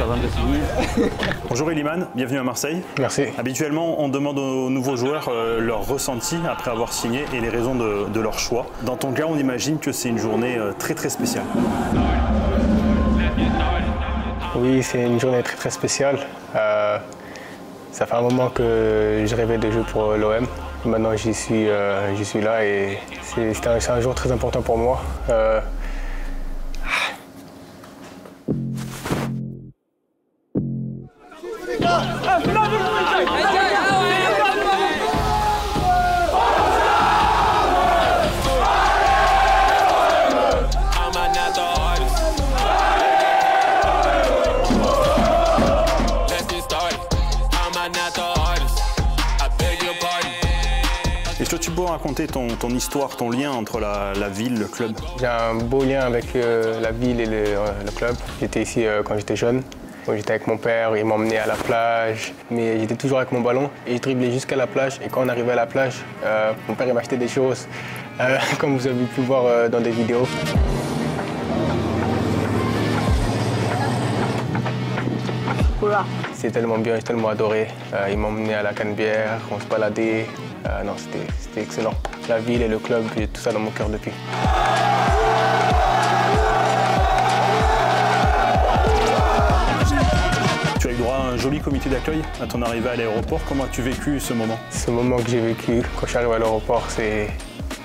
avant de signer. Bonjour Iliman, bienvenue à Marseille. Merci. Habituellement, on demande aux nouveaux joueurs leur ressenti après avoir signé et les raisons de leur choix. Dans ton cas, on imagine que c'est une journée très spéciale. Oui, c'est une journée très spéciale. Ça fait un moment que je rêvais de jouer pour l'OM. Maintenant, j'y suis là et c'est un jour très important pour moi. Est-ce que tu peux raconter ton histoire, ton lien entre la ville, le club? J'ai un beau lien avec la ville et le club. J'étais ici quand j'étais jeune. J'étais avec mon père, il m'emmenait à la plage, mais j'étais toujours avec mon ballon et je driblais jusqu'à la plage. Et quand on arrivait à la plage, mon père m'achetait des choses, comme vous avez pu voir dans des vidéos. C'était tellement bien, j'ai tellement adoré. Il m'emmenait à la Canebière, on se baladait. Non, c'était excellent. La ville et le club, j'ai tout ça dans mon cœur depuis. Tu as eu droit à un joli comité d'accueil à ton arrivée à l'aéroport. Comment as-tu vécu ce moment? Ce moment que j'ai vécu quand je suis arrivé à l'aéroport, c'est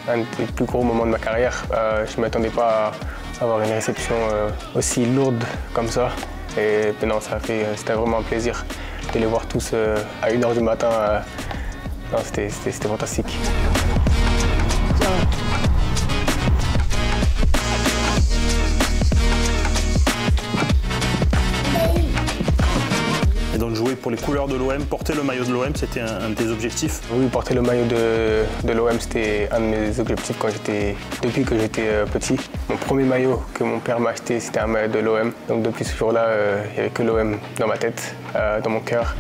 un des plus gros moments de ma carrière. Je ne m'attendais pas à avoir une réception aussi lourde comme ça. Et non, c'était vraiment un plaisir de les voir tous à 1 h du matin. Non, c'était fantastique. Et donc jouer pour les couleurs de l'OM, porter le maillot de l'OM, c'était un de tes objectifs? Oui, porter le maillot de l'OM, c'était un de mes objectifs depuis que j'étais petit. Mon premier maillot que mon père m'a acheté, c'était un maillot de l'OM. Donc depuis ce jour-là, il n'y avait que l'OM dans ma tête, dans mon cœur.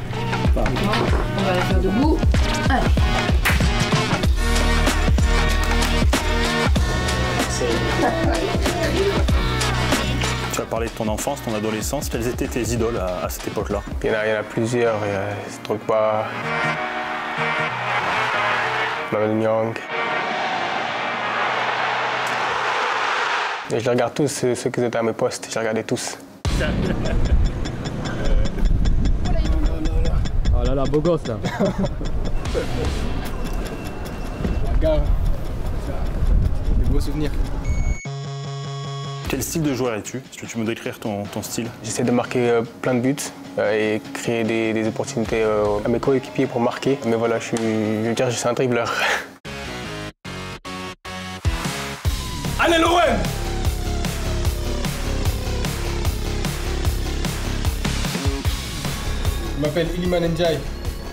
On va la faire debout. Allez. Tu as parlé de ton enfance, ton adolescence. Quelles étaient tes idoles à cette époque-là? Il y en a plusieurs. Drogba, Mamadou Niang. Et je les regarde tous, ceux qui étaient à mes postes, je les regardais tous. Oh là là, beau gosse là. Regarde, des beaux souvenirs. Quel style de joueur es-tu? Est-ce que tu peux me décrire ton style? J'essaie de marquer plein de buts et créer des opportunités à mes coéquipiers pour marquer. Mais voilà, je suis un dribbleur. Allez l'OM! Je m'appelle Iliman Ndiaye.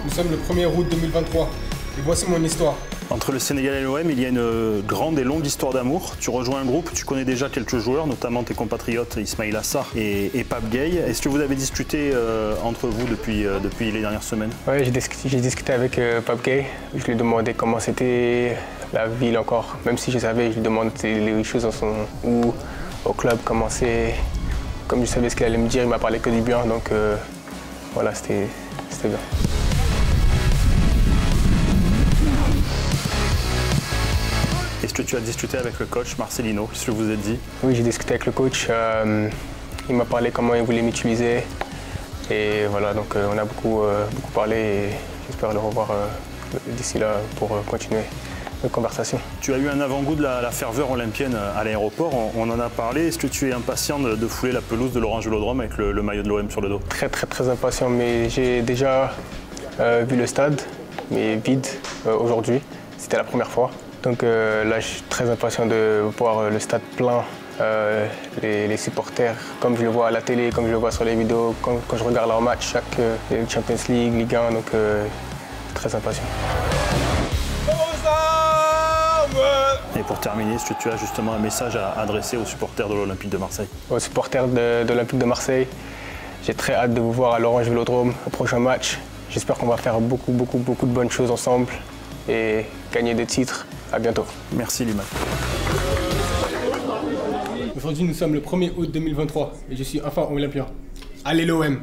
Nous sommes le 1er août 2023 et voici mon histoire. Entre le Sénégal et l'OM, il y a une grande et longue histoire d'amour. Tu rejoins un groupe, tu connais déjà quelques joueurs, notamment tes compatriotes Ismaïla Sarr et Pape Gueye. Est-ce que vous avez discuté entre vous depuis les dernières semaines? Oui, j'ai discuté avec Pape Gueye. Je lui ai demandé comment c'était la ville encore. Même si je savais, je lui ai demandé les choses où au club, comment c'est. Comme je savais ce qu'il allait me dire, il m'a parlé que du bien. Donc voilà, c'était bien. Est-ce que tu as discuté avec le coach Marcelino? Qu'est-ce que vous vous êtes dit? Oui, j'ai discuté avec le coach. Il m'a parlé comment il voulait m'utiliser. Et voilà, donc on a beaucoup parlé et j'espère le revoir d'ici là pour continuer notre conversation. Tu as eu un avant-goût de la ferveur olympienne à l'aéroport, on en a parlé. Est-ce que tu es impatient de fouler la pelouse de l'Orange Vélodrome avec le maillot de l'OM sur le dos? Très impatient, mais j'ai déjà vu le stade, mais vide aujourd'hui. C'était la première fois. Donc là, je suis très impatient de voir le stade plein, les supporters, comme je le vois à la télé, comme je le vois sur les vidéos, quand je regarde leurs matchs, chaque Champions League, Ligue 1, donc très impatient. Et pour terminer, est-ce que tu as justement un message à adresser aux supporters de l'Olympique de Marseille? Aux supporters de l'Olympique de Marseille, j'ai très hâte de vous voir à l'Orange Vélodrome au prochain match. J'espère qu'on va faire beaucoup de bonnes choses ensemble et gagner des titres. À bientôt. Merci Iliman. Aujourd'hui, nous sommes le 1er août 2023 et je suis enfin olympien. Allez l'OM.